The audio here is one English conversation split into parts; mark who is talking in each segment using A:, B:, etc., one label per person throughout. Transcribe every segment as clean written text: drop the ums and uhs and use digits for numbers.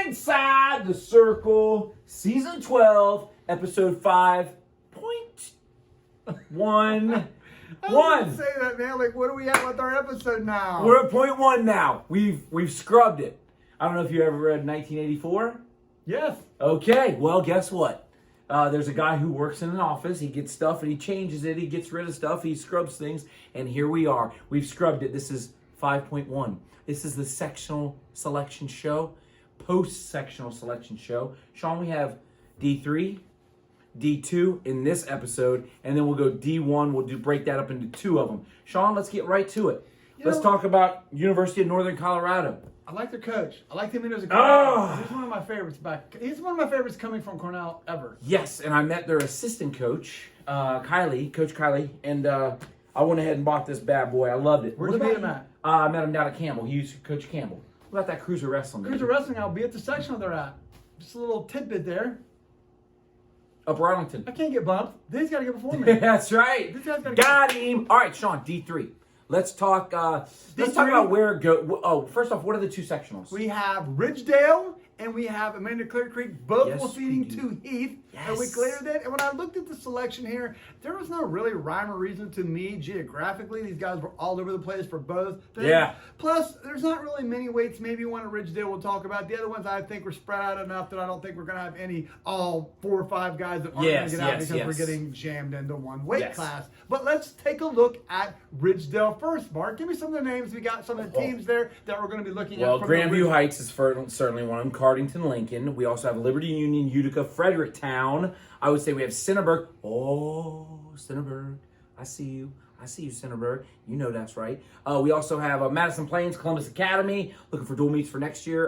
A: Inside the Circle, Season 12, Episode 5.1.
B: I was gonna say that, man. Like, what are we at with our episode now?
A: We're at point 1 now. We've scrubbed it. I don't know if you ever read 1984.
B: Yes.
A: Okay, well, guess what? There's a guy who works in an office. He gets stuff and he changes it. He gets rid of stuff. He scrubs things. And here we are. We've scrubbed it. This is 5.1. This is the sectional selection show, post-sectional selection show. Sean, we have D3, D2 in this episode, and then we'll go D1. We'll break that up into 2 of them. Sean, let's get right to it. Let's talk about University of Northern Colorado.
B: I like their coach. I like him as a coach.
A: Oh.
B: He's one of my favorites He's one of my favorites coming from Cornell ever.
A: Yes, and I met their assistant coach, Coach Kylie, and I went ahead and bought this bad boy. I loved it.
B: Where'd you meet him at?
A: I met him down at Campbell. He used Coach Campbell. What about that Cruiser Wrestling?
B: Cruiser Wrestling, I'll be at the sectional they're at. Just a little tidbit there.
A: Upper Arlington.
B: I can't get bumped. They's got to get before me.
A: That's right.
B: These guys gotta
A: Got him. All right, Sean, D3. Let's talk about where it go. Oh, first off, what are the 2 sectionals?
B: We have Ridgedale and we have Amanda Clear Creek, both will feeding to Heath a week later then. And when I looked at the selection here, there was no really rhyme or reason to me geographically. These guys were all over the place for both things.
A: Yeah.
B: Plus, there's not really many weights. Maybe one at Ridgedale we'll talk about. The other ones I think were spread out enough that I don't think we're going to have all 4 or 5 guys that aren't going to get out because we're getting jammed into one weight class. But let's take a look at Ridgedale first, Mark. Give me some of the names. We got some of the teams there that we're going to be looking at.
A: Well, Grandview Heights is certainly one of them. Cardington, Lincoln. We also have Liberty Union, Utica, Fredericktown. I would say we have Cinnaburg. Oh, Cinnaburg. I see you. I see you, Cinnaburg. You know that's right. We also have Madison Plains, Columbus Academy. Looking for dual meets for next year.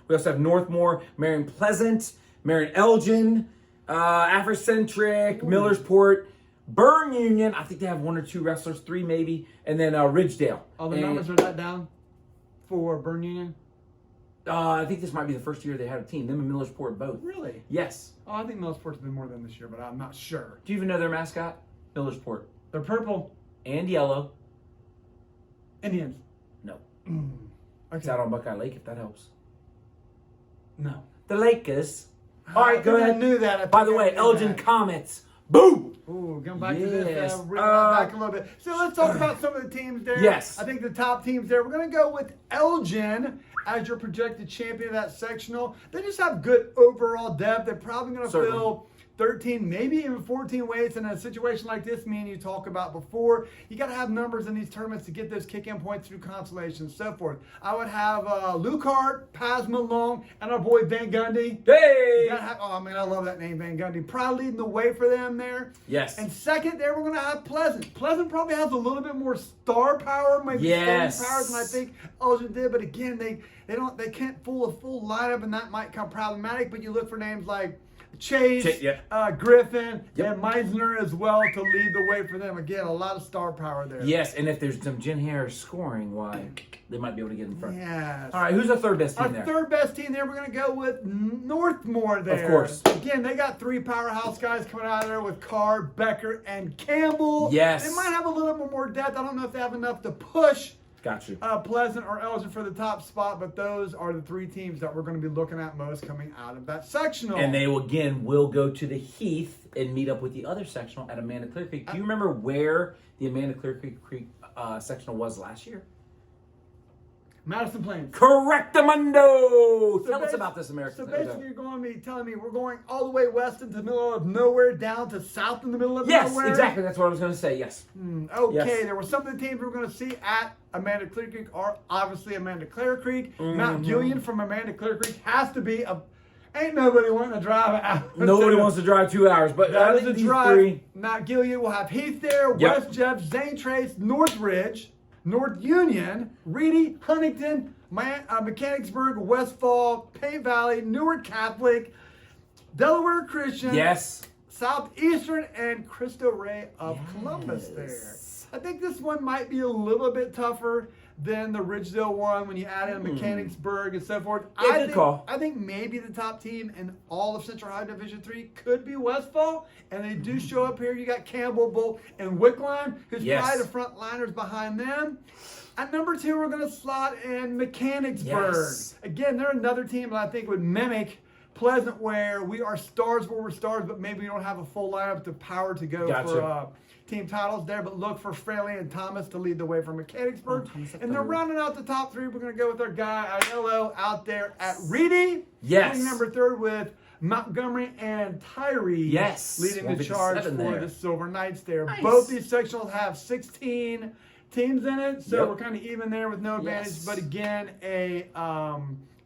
A: We also have Northmore, Marion Pleasant, Marion Elgin, Afrocentric, Millersport, Burn Union. I think they have 1 or 2 wrestlers, 3 maybe. And then Ridgedale.
B: Oh, the numbers are that down for Burn Union?
A: I think this might be the first year they had a team. Them and Millersport both.
B: Really?
A: Yes.
B: Oh, I think Millersport's been more than this year, but I'm not sure.
A: Do you even know their mascot? Millersport.
B: They're purple.
A: And yellow.
B: Indians.
A: No.
B: Okay.
A: It's out on Buckeye Lake, if that helps.
B: No.
A: The Lakers. All right, go ahead.
B: I knew that.
A: By the way, Elgin Comets. Boom!
B: Ooh, going back to this, bring that back a little bit. So let's talk about some of the teams there.
A: Yes.
B: I think the top teams there, we're going to go with Elgin as your projected champion of that sectional. They just have good overall depth. They're probably going to fill 13, maybe even 14 weights. In a situation like this, me and you talked about before, you got to have numbers in these tournaments to get those kick-in points through consolations, so forth. I would have Luke Hart, Paz Malone, and our boy Van Gundy.
A: Hey!
B: I love that name, Van Gundy. Probably leading the way for them there.
A: Yes.
B: And second there, we're going to have Pleasant. Pleasant probably has a little bit more star power, maybe staying power than I think Elgin did. But again, they can't pull a full lineup, and that might come problematic. But you look for names like Chase, Griffin, and Meisner as well to lead the way for them. Again, a lot of star power there.
A: Yes, and if there's some Jen Harris scoring, they might be able to get in front.
B: Yes.
A: All right, who's our third best team there?
B: Our third best team there, we're going to go with Northmore there.
A: Of course.
B: Again, they got 3 powerhouse guys coming out of there with Carr, Becker, and Campbell.
A: Yes.
B: They might have a little bit more depth. I don't know if they have enough to push
A: Got you.
B: Pleasant or Elgin for the top spot, but those are the 3 teams that we're going to be looking at most coming out of that sectional.
A: And they will go to the Heath and meet up with the other sectional at Amanda Clear Creek. Do you remember where the Amanda Clear Creek sectional was last year?
B: Madison Plains.
A: Correctamundo! Tell us about this, American.
B: So basically, you're going to be telling me we're going all the way west into the middle of nowhere down to south in the middle of nowhere?
A: Yes, exactly. That's what I was going to say, yes.
B: Okay, there were some of the teams we're going to see at Amanda Clear Creek are obviously Amanda Clear Creek. Mount Gillian from Amanda Clear Creek has to be ain't nobody wanting to drive out.
A: Nobody wants to drive 2 hours, but
B: that is a drive.
A: 3.
B: Mount Gillian will have Heath there, West Jeff, Zane Trace, Northridge, North Union, Reedy, Huntington, Mechanicsburg, Westfall, Paint Valley, Newark Catholic, Delaware Christian, Southeastern, and Cristo Rey of Columbus there. I think this one might be a little bit tougher than the Ridgedale one when you add in Mechanicsburg and so forth.
A: Yeah, good call.
B: I think maybe the top team in all of Central Ohio Division III could be Westfall, and they do show up here. You got Campbell, Bolt, and Wickline, who's probably the front liners behind them. At number 2, we're going to slot in Mechanicsburg.
A: Yes.
B: Again, they're another team that I think would mimic Pleasant, where we are stars where we're stars, but maybe we don't have a full lineup to power to go for team titles there. But look for Fraley and Thomas to lead the way for Mechanicsburg. And then rounding out the top 3, we're going to go with our guy Aiello out there at Reedy.
A: Yes.
B: Leading number 3 with Montgomery and Tyree.
A: Yes.
B: Leading the charge for
A: there.
B: the Silver Knights there.
A: Nice.
B: Both these sectionals have 16 teams in it, so we're kind of even there with no advantage.
A: Yes.
B: But again,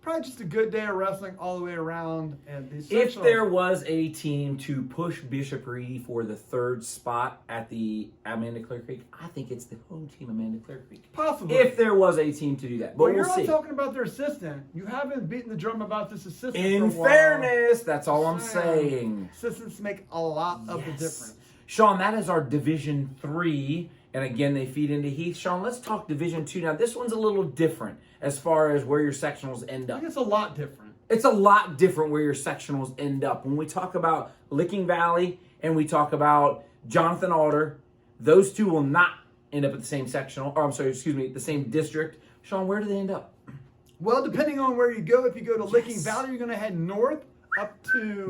B: probably just a good day of wrestling all the way around. And
A: If there was a team to push Bishop Reedy for the 3rd spot at the Amanda Clare Creek, I think it's the home team Amanda Clare Creek.
B: Possibly.
A: If there was a team to do that. But
B: well,
A: we'll
B: you're
A: see.
B: not talking about their assistant. You haven't beaten the drum about this assistant
A: In
B: for a while.
A: fairness, that's all I'm saying.
B: Assistants make a lot of the difference.
A: Sean, that is our Division 3. And again, they feed into Heath. Sean, let's talk Division 2 now. This one's a little different as far as where your sectionals end
B: I
A: up.
B: think it's a lot different.
A: It's a lot different where your sectionals end up. When we talk about Licking Valley and we talk about Jonathan Alder, those two will not end up at the same sectional. Or the same district. Sean, where do they end up?
B: Well, depending on where you go, if you go to Licking Valley, you're going to head north up to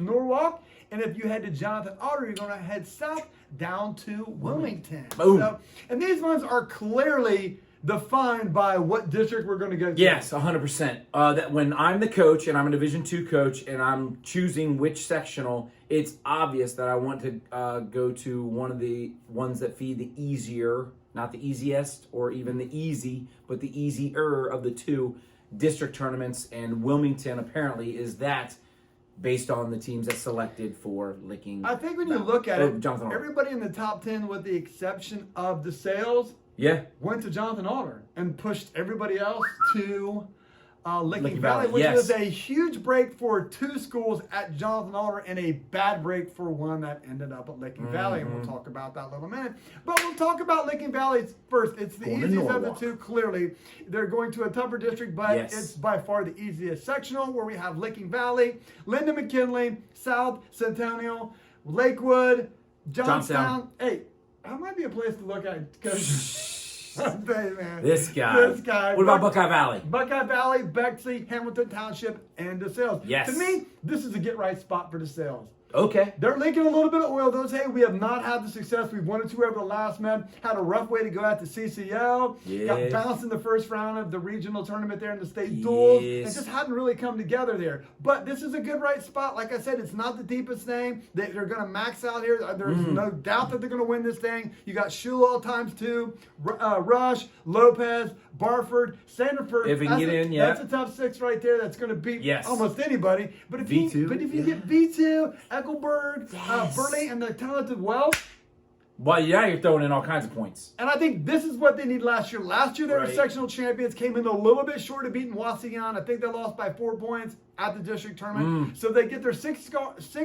B: Norwalk. And if you head to Jonathan Alder, you're going to head south down to Wilmington.
A: Boom.
B: So, and these ones are clearly defined by what district we're going to go to.
A: Yes, 100%. That when I'm the coach and I'm a Division 2 coach and I'm choosing which sectional, it's obvious that I want to go to one of the ones that feed the easier, not the easiest or even the easy, but the easier of the 2 district tournaments. And Wilmington apparently is that, based on the teams that selected for Licking.
B: I think when you look at it, everybody in the top 10, with the exception of the Sales, went to Jonathan Alder and pushed everybody else to Licking Valley, which was a huge break for 2 schools at Jonathan Alder and a bad break for one that ended up at Licking Valley. And we'll talk about that in a little minute. But we'll talk about Licking Valley first. It's the easiest of the 2, clearly. They're going to a tougher district, but it's by far the easiest sectional, where we have Licking Valley, Linden McKinley, South Centennial, Lakewood, Johnstown. Hey, that might be a place to look at, because
A: This guy. What about Buckeye Valley?
B: Buckeye Valley, Bexley, Hamilton Township, and DeSales.
A: Yes.
B: To me, this is a get-right spot for DeSales.
A: Okay.
B: They're leaking a little bit of oil. Those, hey, we have not had the success we wanted to over the last month. Had a rough way to go at the CCL. Got bounced in the first round of the regional tournament there in the state duels. And just hadn't really come together there. But this is a good right spot. Like I said, it's not the deepest thing. They're going to max out here. There's no doubt that they're going to win this thing. You got Shula times 2, Rush, Lopez, Barford, Sanderford.
A: If we can get in,
B: That's a tough 6 right there. That's going to beat almost anybody. But if you get V2, Eckelberg, Burley, and the talented Wells.
A: Well, you're throwing in all kinds of points.
B: And I think this is what they need last year. Last year, they were sectional champions, came in a little bit short of beating Waseon. I think they lost by 4 points at the district tournament. So they get their 6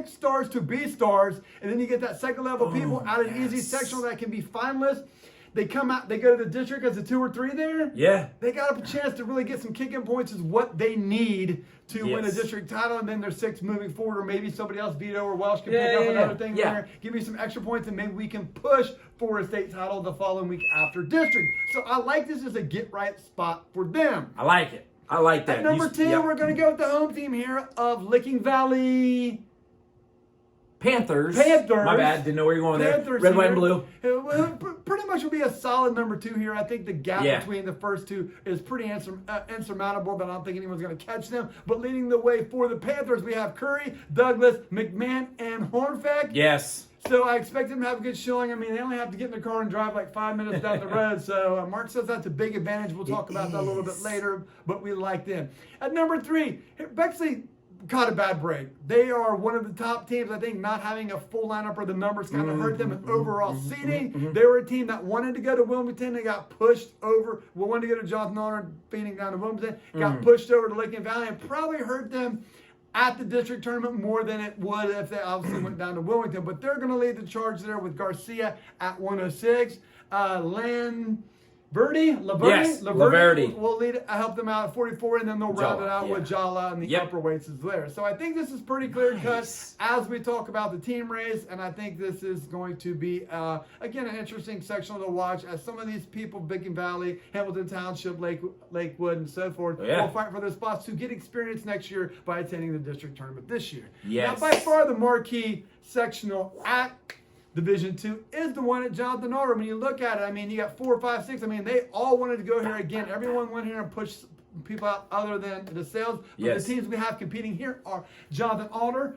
B: stars to B stars, and then you get that second level people out of an easy sectional that can be finalists. They come out, they go to the district as a 2 or 3 there.
A: Yeah.
B: They got a chance to really get some kicking points, is what they need to win a district title, and then their 6 moving forward, or maybe somebody else, Vito or Welsh, can pick up another thing there, give you some extra points, and maybe we can push for a state title the following week after district. So I like this as a get-right spot for them.
A: I like it. I like that.
B: At number 2, we're going to go with the home team here of Licking Valley
A: Panthers. My bad. Didn't know where you were going there. Red, white, and blue.
B: Pretty much will be a solid number 2 here. I think the gap between the first 2 is pretty insurmountable, but I don't think anyone's going to catch them. But leading the way for the Panthers, we have Curry, Douglas, McMahon, and Hornfeck.
A: Yes.
B: So I expect them to have a good showing. I mean, they only have to get in their car and drive like 5 minutes down the road. So Mark says that's a big advantage. We'll talk about that a little bit later, but we like them. At number 3, Bexley caught a bad break. They are one of the top teams. I think not having a full lineup or the numbers kind of hurt them in overall seeding. They were a team that wanted to go to Wilmington. They got pushed over. We wanted to go to Jonathan Alder, beating down to Wilmington. Got pushed over to Licking Valley, and probably hurt them at the district tournament more than it would if they obviously went down to Wilmington. But they're going to lead the charge there with Garcia at 106.
A: Laverty.
B: will help them out at 44, and then they'll round it out
A: Yeah.
B: with Jala and the upper weights is there. So I think this is pretty clear cut as we talk about the team race, and I think this is going to be, again, an interesting sectional to watch as some of these people, Beacon Valley, Hamilton Township, Lakewood, and so forth, will fight for those spots to get experience next year by attending the district tournament this year.
A: Yes.
B: Now, by far the marquee sectional at Division II is the one at Jonathan Alder. When you look at it, I mean, you got 4, 5, 6. I mean, they all wanted to go here again. Everyone went here and pushed people out other than the sales. But the teams we have competing here are Jonathan Alder,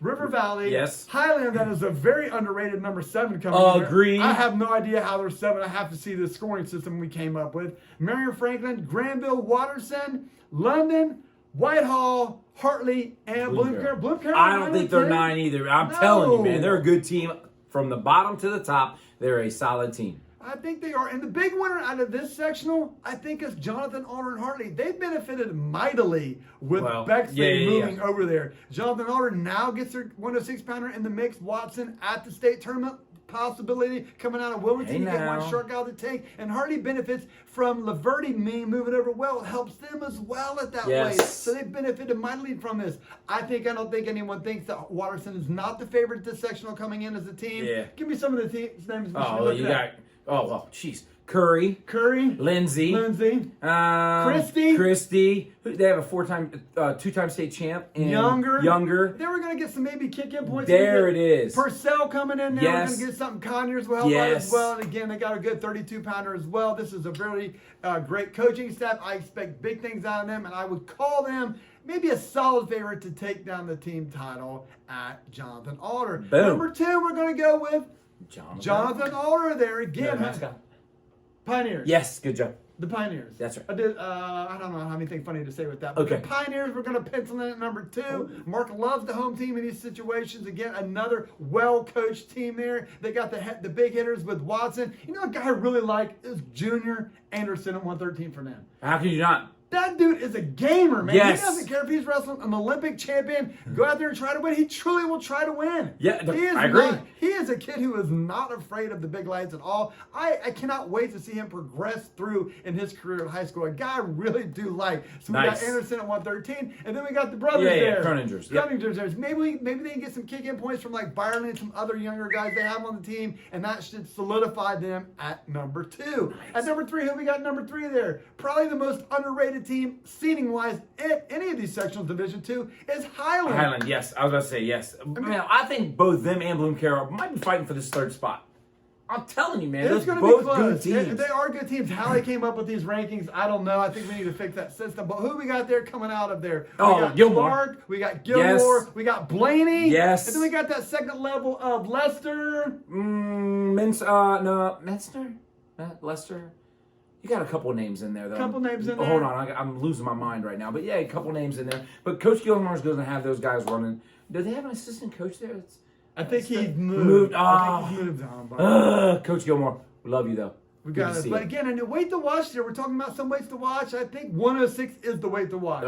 B: River Valley, Highland. That is a very underrated number 7 coming in.
A: Agreed.
B: I have no idea how they're 7. I have to see the scoring system we came up with. Marion Franklin, Granville, Watterson, London, Whitehall, Hartley, and Bloom Carroll.
A: I don't think they're 9 either. I'm telling you, man, they're a good team. From the bottom to the top, they're a solid team.
B: I think they are. And the big winner out of this sectional, I think, is Jonathan Alder and Hartley. They've benefited mightily with Bexley moving over there. Jonathan Alder now gets their 106-pounder in the mix. Watson at the state tournament. Possibility coming out of Wilmington to get one shark out of the tank. And Hartley benefits from Laverty moving over well. It helps them as well at that weight. So they benefited mightily from this. I don't think anyone thinks that Watterson is not the favorite at this sectional coming in as a team. Give me some of the teams.
A: Curry,
B: Lindsay,
A: Christie. They have a 2-time state champ. And Younger.
B: They were going to get some maybe kick-in points.
A: There it is.
B: Purcell coming in now. We're going to get something. Conyers will help out as well. And again, they got a good 32-pounder as well. This is a very great coaching staff. I expect big things out of them, and I would call them maybe a solid favorite to take down the team title at Jonathan Alder.
A: Boom.
B: Number 2, we're going to go with Jonathan Alder there again. Pioneers.
A: Yes, good job.
B: The Pioneers.
A: That's right.
B: I don't know how anything funny to say with that. But the Pioneers, we're going to pencil in at number 2. Mark loves the home team in these situations. Again, another well-coached team there. They got the big hitters with Watson. You know, a guy I really like is Junior Anderson at 113 for them.
A: How can you not?
B: That dude is a gamer, man.
A: Yes.
B: He doesn't care if he's wrestling an Olympic champion. Go out there and try to win. He truly will try to win.
A: Yeah, I agree.
B: He is a kid who is not afraid of the big lights at all. I cannot wait to see him progress through in his career at high school. A guy I really do like. So we got Anderson at 113, and then we got the brothers there.
A: Croningers.
B: Maybe they can get some kick-in points from like Byron and some other younger guys they have on the team, and that should solidify them at number 2. At number 3, who we got number 3 there? Probably the most underrated team seating-wise in any of these sectionals Division II is Highland.
A: Highland, yes. I was about to say yes. I think both them and Bloom Carroll might be fighting for this 3rd spot. I'm telling you, man.
B: It's going to be close. Good teams. They are good teams. How they came up with these rankings, I don't know. I think we need to fix that system. But who we got there coming out of there? We got
A: Gilmore.
B: Clark, we got Gilmore, we got Blaney.
A: Yes.
B: And then we got that second level of Lester.
A: Lester. You got a couple of names in there, though.
B: Hold
A: on. I'm losing my mind right now. But yeah, a couple of names in there. But Coach Gilmore's going to have those guys running. Do they have an assistant coach there?
B: I think he's moved.
A: I think he's moved on. Coach Gilmore, we love you, though.
B: We got it. But again, and the weight to watch there, we're talking about some weights to watch. I think 106 is the weight to watch.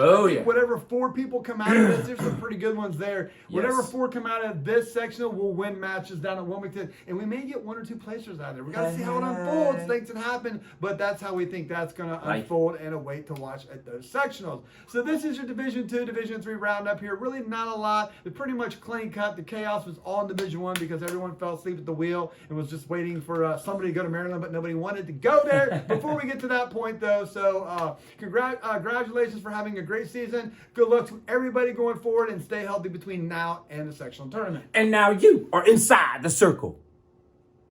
B: Whatever 4 people come out of this, there's some pretty good ones there. Whatever 4 come out of this sectional will win matches down at Wilmington. And we may get 1 or 2 placers out of there. We got to see how it unfolds. Things can happen. But that's how we think that's going to unfold and a weight to watch at those sectionals. So this is your Division II, Division III roundup here. Really not a lot. It's pretty much clean cut. The chaos was all in Division I because everyone fell asleep at the wheel and was just waiting for somebody to go to Maryland, but nobody wanted to go there before we get to that point, though. So congratulations for having a great season. Good luck to everybody going forward, and stay healthy between now and the sectional tournament.
A: And now you are inside the circle.